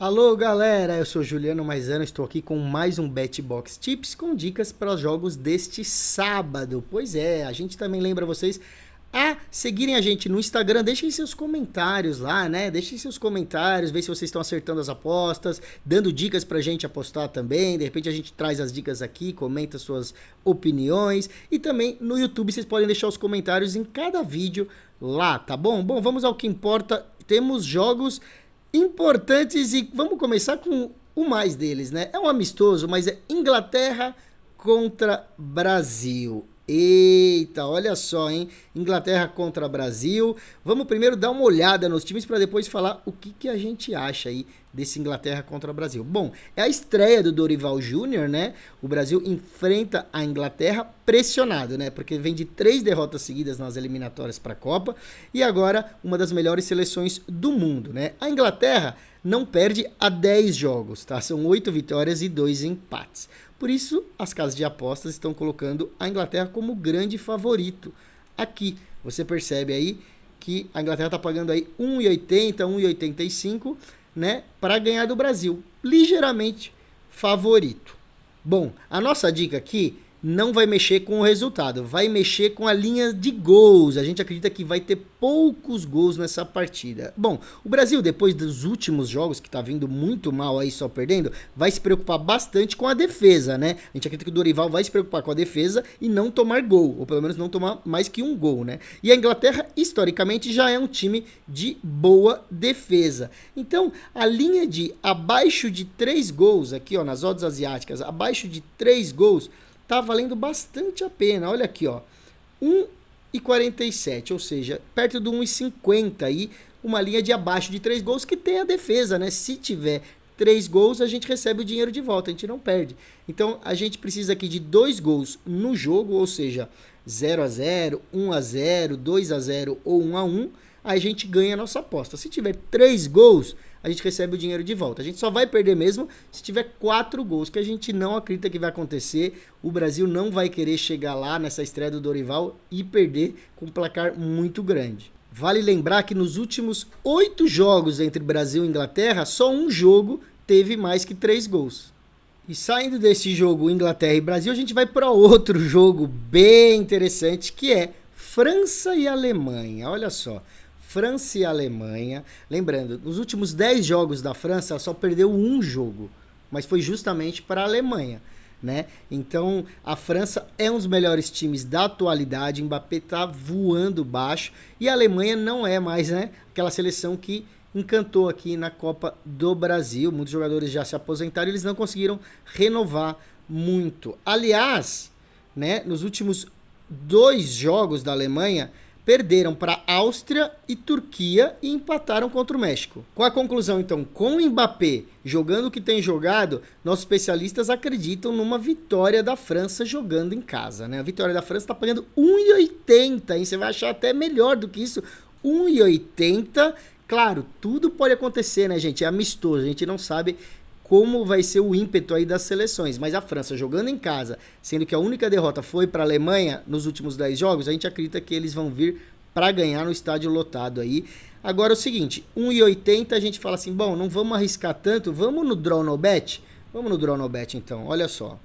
Alô galera, eu sou Juliano Maisano, estou aqui com mais um BetBox Tips com dicas para os jogos deste sábado. Pois é, a gente também lembra vocês a seguirem a gente no Instagram, deixem seus comentários lá, né? Deixem seus comentários, vê se vocês estão acertando as apostas, dando dicas pra gente apostar também. De repente a gente traz as dicas aqui, comenta suas opiniões. E também no YouTube vocês podem deixar os comentários em cada vídeo lá, tá bom? Bom, vamos ao que importa. Temos jogos importantes e vamos começar com o mais deles, né? É um amistoso, mas é Inglaterra contra Brasil. Eita, olha só, hein? Inglaterra contra Brasil. Vamos primeiro dar uma olhada nos times para depois falar o que a gente acha aí desse Inglaterra contra Brasil. Bom, é a estreia do Dorival Júnior, né? O Brasil enfrenta a Inglaterra pressionado, né? Porque vem de 3 derrotas seguidas nas eliminatórias para a Copa e agora uma das melhores seleções do mundo, né? A Inglaterra não perde há 10 jogos, tá? São 8 vitórias e 2 empates. Por isso, as casas de apostas estão colocando a Inglaterra como grande favorito. Aqui, você percebe aí que a Inglaterra está pagando aí 1,80, 1,85, né, para ganhar do Brasil. Ligeiramente favorito. Bom, a nossa dica aqui não vai mexer com o resultado, vai mexer com a linha de gols. A gente acredita que vai ter poucos gols nessa partida. Bom, o Brasil, depois dos últimos jogos, que tá vindo muito mal aí, só perdendo, vai se preocupar bastante com a defesa, né? A gente acredita que o Dorival vai se preocupar com a defesa e não tomar gol, ou pelo menos não tomar mais que um gol, né? E a Inglaterra, historicamente, já é um time de boa defesa. Então, a linha de abaixo de 3 gols, aqui ó, nas odds asiáticas, abaixo de 3 gols, tá valendo bastante a pena. Olha aqui, ó. 1,47, ou seja, perto do 1,50 aí, uma linha de abaixo de 3 gols que tem a defesa, né? Se tiver 3 gols, a gente recebe o dinheiro de volta, a gente não perde. Então, a gente precisa aqui de 2 gols no jogo, ou seja, 0-0, 1-0, 2-0 ou 1-1, aí a gente ganha a nossa aposta. Se tiver 3 gols, a gente recebe o dinheiro de volta. A gente só vai perder mesmo se tiver 4 gols, que a gente não acredita que vai acontecer. O Brasil não vai querer chegar lá nessa estreia do Dorival e perder com um placar muito grande. Vale lembrar que nos últimos 8 jogos entre Brasil e Inglaterra, só um jogo teve mais que 3 gols. E saindo desse jogo Inglaterra e Brasil, a gente vai para outro jogo bem interessante, que é França e Alemanha. Olha só. França e Alemanha. Lembrando, nos últimos 10 jogos da França, ela só perdeu um jogo, mas foi justamente para a Alemanha, né? Então, a França é um dos melhores times da atualidade, Mbappé tá voando baixo, e a Alemanha não é mais, né, aquela seleção que encantou aqui na Copa do Brasil. Muitos jogadores já se aposentaram e eles não conseguiram renovar muito. Aliás, né, nos últimos 2 jogos da Alemanha, perderam para Áustria e Turquia e empataram contra o México. Com a conclusão, então, com o Mbappé jogando o que tem jogado, nossos especialistas acreditam numa vitória da França jogando em casa, né? A vitória da França está pagando 1,80, hein? Você vai achar até melhor do que isso, 1,80. Claro, tudo pode acontecer, né, gente? É amistoso, a gente não sabe como vai ser o ímpeto aí das seleções, mas a França jogando em casa, sendo que a única derrota foi para a Alemanha nos últimos 10 jogos, a gente acredita que eles vão vir para ganhar no estádio lotado aí. Agora é o seguinte, 1,80 a gente fala assim, bom, não vamos arriscar tanto, vamos no Draw No Bet? Vamos no Draw No Bet então, olha só.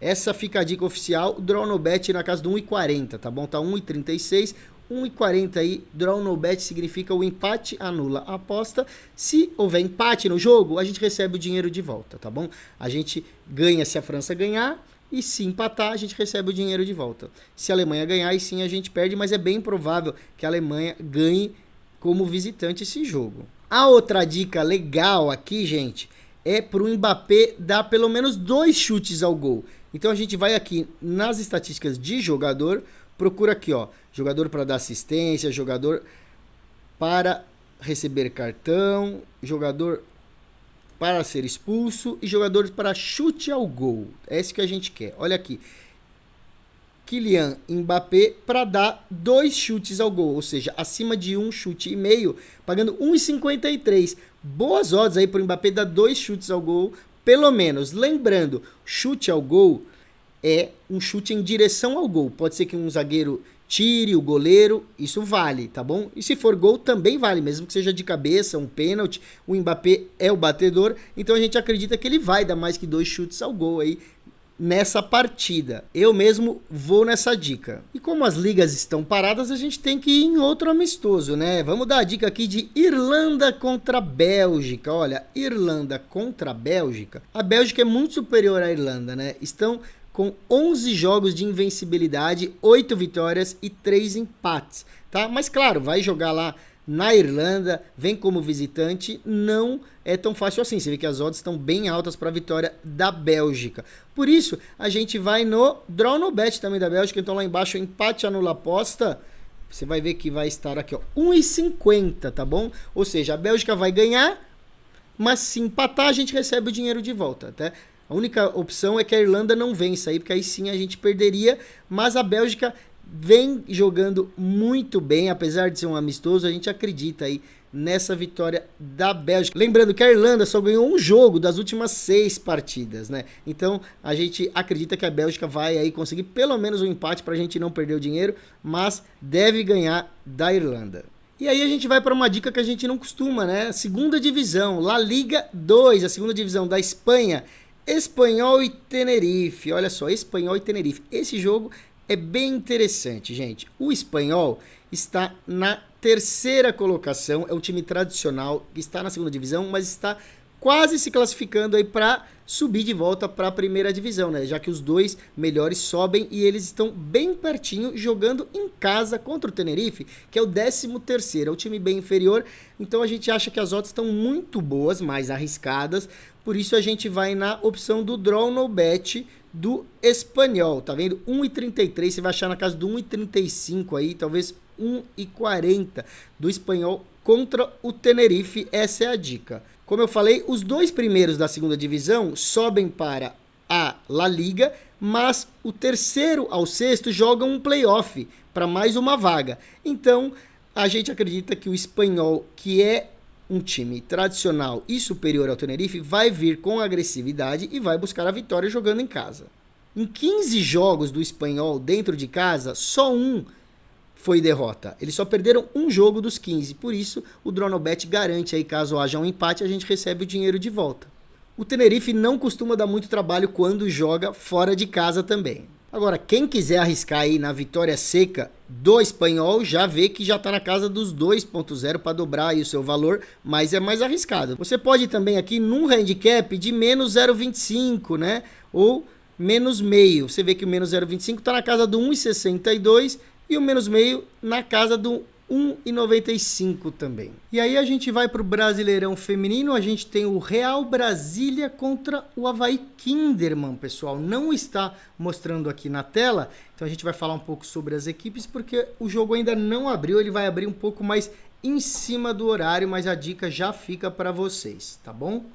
Essa fica a dica oficial, Draw No Bet na casa do 1,40, tá bom? Tá 1,36, 1,40 aí, Draw No Bet significa o empate anula a aposta. Se houver empate no jogo, a gente recebe o dinheiro de volta, tá bom? A gente ganha se a França ganhar e se empatar, a gente recebe o dinheiro de volta. Se a Alemanha ganhar, aí sim a gente perde, mas é bem provável que a Alemanha ganhe como visitante esse jogo. A outra dica legal aqui, gente, é para o Mbappé dar pelo menos 2 chutes ao gol. Então a gente vai aqui nas estatísticas de jogador, procura aqui, ó, jogador para dar assistência, jogador para receber cartão, jogador para ser expulso e jogador para chute ao gol. É esse que a gente quer. Olha aqui. Kylian Mbappé para dar 2 chutes ao gol, ou seja, acima de 1 chute e meio, pagando 1,53. Boas odds aí para o Mbappé dar 2 chutes ao gol, pelo menos. Lembrando, chute ao gol é um chute em direção ao gol. Pode ser que um zagueiro tire o goleiro, isso vale, tá bom? E se for gol, também vale, mesmo que seja de cabeça, um pênalti, o Mbappé é o batedor, então a gente acredita que ele vai dar mais que 2 chutes ao gol aí nessa partida. Eu mesmo vou nessa dica. E como as ligas estão paradas, a gente tem que ir em outro amistoso, né? Vamos dar a dica aqui de Irlanda contra Bélgica. Olha, Irlanda contra Bélgica. A Bélgica é muito superior à Irlanda, né? Estão com 11 jogos de invencibilidade, 8 vitórias e 3 empates, tá? Mas claro, vai jogar lá na Irlanda, vem como visitante, não é tão fácil assim. Você vê que as odds estão bem altas para a vitória da Bélgica. Por isso, a gente vai no Draw No Bet também da Bélgica. Então lá embaixo, empate anula aposta. Você vai ver que vai estar aqui, ó, 1,50, tá bom? Ou seja, a Bélgica vai ganhar, mas se empatar, a gente recebe o dinheiro de volta, tá? A única opção é que a Irlanda não vença aí, porque aí sim a gente perderia, mas a Bélgica vem jogando muito bem, apesar de ser um amistoso, a gente acredita aí nessa vitória da Bélgica. Lembrando que a Irlanda só ganhou um jogo das últimas 6 partidas, né? Então a gente acredita que a Bélgica vai aí conseguir pelo menos um empate para a gente não perder o dinheiro, mas deve ganhar da Irlanda. E aí a gente vai para uma dica que a gente não costuma, né? Segunda divisão, La Liga 2, a segunda divisão da Espanha. Espanhol e Tenerife, olha só, Espanhol e Tenerife. Esse jogo é bem interessante, gente. O Espanhol está na 3ª colocação, é um time tradicional que está na segunda divisão, mas está quase se classificando aí para subir de volta para a primeira divisão, né? Já que os 2 melhores sobem e eles estão bem pertinho jogando em casa contra o Tenerife, que é o 13º, é um time bem inferior. Então a gente acha que as odds estão muito boas, mais arriscadas. Por isso a gente vai na opção do Draw No Bet do Espanhol, tá vendo? 1,33, você vai achar na casa do 1,35 aí, talvez 1,40 do Espanhol contra o Tenerife, essa é a dica. Como eu falei, os 2 primeiros da segunda divisão sobem para a La Liga, mas o 3º ao 6º jogam um playoff para mais uma vaga. Então, a gente acredita que o Espanhol, que é um time tradicional e superior ao Tenerife, vai vir com agressividade e vai buscar a vitória jogando em casa. Em 15 jogos do Espanhol dentro de casa, só um foi derrota. Eles só perderam um jogo dos 15. Por isso, o Draw No Bet garante aí, caso haja um empate, a gente recebe o dinheiro de volta. O Tenerife não costuma dar muito trabalho quando joga fora de casa também. Agora, quem quiser arriscar aí na vitória seca do Espanhol, já vê que já está na casa dos 2,0 para dobrar aí o seu valor, mas é mais arriscado. Você pode também aqui num handicap de menos 0,25, né? Ou menos meio. Você vê que o menos 0,25 está na casa do 1,62 e o menos meio na casa do 1,95 também. E aí a gente vai para o Brasileirão Feminino, a gente tem o Real Brasília contra o Avaí Kinderman, pessoal. Não está mostrando aqui na tela, então a gente vai falar um pouco sobre as equipes, porque o jogo ainda não abriu, ele vai abrir um pouco mais em cima do horário, mas a dica já fica para vocês, tá bom?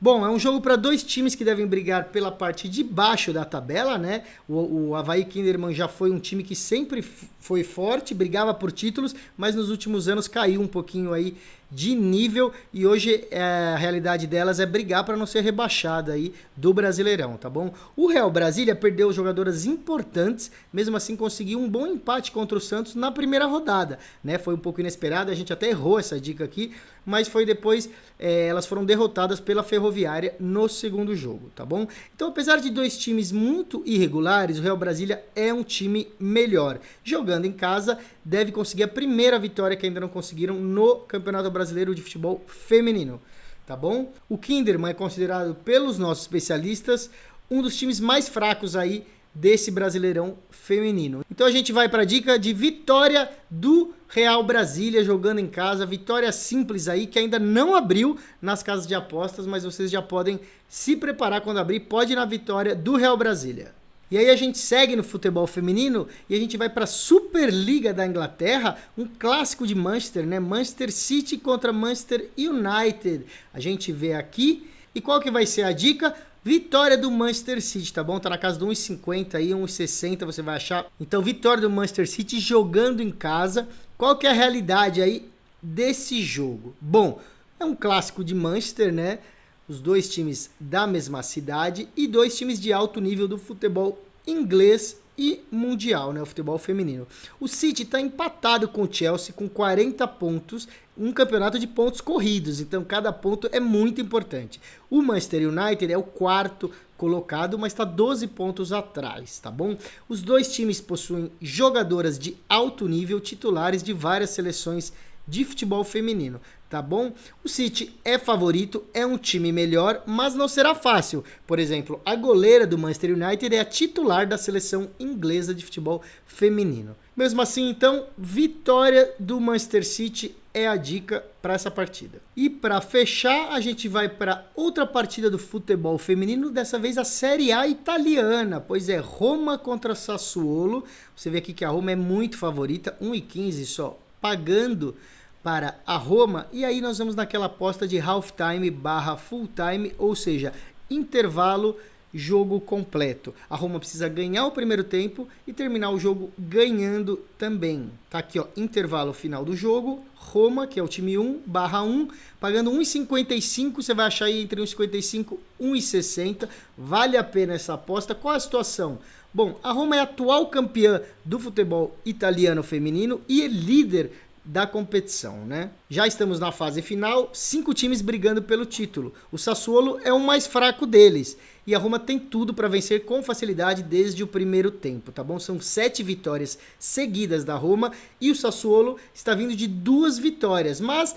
Bom, é um jogo para 2 times que devem brigar pela parte de baixo da tabela, né? O Avaí Kinderman já foi um time que sempre foi forte, brigava por títulos, mas nos últimos anos caiu um pouquinho aí de nível e hoje a realidade delas é brigar para não ser rebaixada aí do Brasileirão, tá bom? O Real Brasília perdeu jogadoras importantes, mesmo assim conseguiu um bom empate contra o Santos na primeira rodada, né? Foi um pouco inesperado, a gente até errou essa dica aqui, mas foi depois, elas foram derrotadas pela Ferroviária no segundo jogo, tá bom? Então, apesar de 2 times muito irregulares, o Real Brasília é um time melhor. Jogando em casa, deve conseguir a primeira vitória que ainda não conseguiram no Campeonato Brasileiro de Futebol Feminino, tá bom? O Kinderman é considerado pelos nossos especialistas um dos times mais fracos aí desse Brasileirão Feminino. Então a gente vai para a dica de vitória do Real Brasília jogando em casa, vitória simples aí que ainda não abriu nas casas de apostas, mas vocês já podem se preparar quando abrir, pode ir na vitória do Real Brasília. E aí a gente segue no futebol feminino e a gente vai para a Superliga da Inglaterra, um clássico de Manchester, né? Manchester City contra Manchester United. A gente vê aqui. E qual que vai ser a dica? Vitória do Manchester City, tá bom? Tá na casa do 1,50 aí, 1,60 você vai achar. Então, vitória do Manchester City jogando em casa. Qual que é a realidade aí desse jogo? Bom, é um clássico de Manchester, né? Os 2 times da mesma cidade e 2 times de alto nível do futebol inglês e mundial, né, o futebol feminino. O City está empatado com o Chelsea com 40 pontos, um campeonato de pontos corridos, então cada ponto é muito importante. O Manchester United é o quarto colocado, mas está 12 pontos atrás, tá bom? Os dois times possuem jogadoras de alto nível, titulares de várias seleções de futebol feminino, tá bom? O City é favorito, é um time melhor, mas não será fácil. Por exemplo, a goleira do Manchester United é a titular da seleção inglesa de futebol feminino. Mesmo assim, então, vitória do Manchester City é a dica para essa partida. E para fechar, a gente vai para outra partida do futebol feminino, dessa vez a Série A italiana, pois é Roma contra Sassuolo. Você vê aqui que a Roma é muito favorita, 1,15 só, pagando para a Roma, e aí nós vamos naquela aposta de half-time barra full-time, ou seja, intervalo, jogo completo. A Roma precisa ganhar o primeiro tempo e terminar o jogo ganhando também. Tá aqui, ó, intervalo final do jogo, Roma, que é o time 1/1, pagando 1,55, você vai achar aí entre 1,55 e 1,60, vale a pena essa aposta. Qual a situação? Bom, a Roma é atual campeã do futebol italiano feminino e é líder da competição, né? Já estamos na fase final, 5 times brigando pelo título. O Sassuolo é o mais fraco deles e a Roma tem tudo para vencer com facilidade desde o primeiro tempo, tá bom? São 7 vitórias seguidas da Roma e o Sassuolo está vindo de 2 vitórias, mas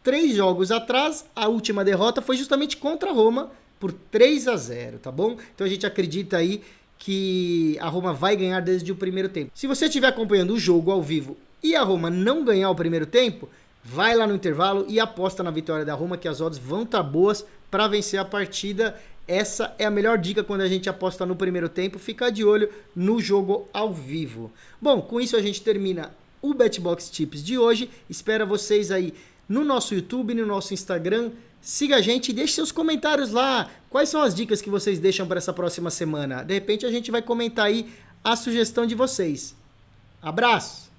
3 jogos atrás, a última derrota foi justamente contra a Roma por 3-0, tá bom? Então a gente acredita aí que a Roma vai ganhar desde o primeiro tempo. Se você estiver acompanhando o jogo ao vivo e a Roma não ganhar o primeiro tempo, vai lá no intervalo e aposta na vitória da Roma, que as odds vão estar boas para vencer a partida. Essa é a melhor dica quando a gente aposta no primeiro tempo, ficar de olho no jogo ao vivo. Bom, com isso a gente termina o BetBox Tips de hoje. Espero vocês aí no nosso YouTube, no nosso Instagram. Siga a gente e deixe seus comentários lá. Quais são as dicas que vocês deixam para essa próxima semana? De repente a gente vai comentar aí a sugestão de vocês. Abraço!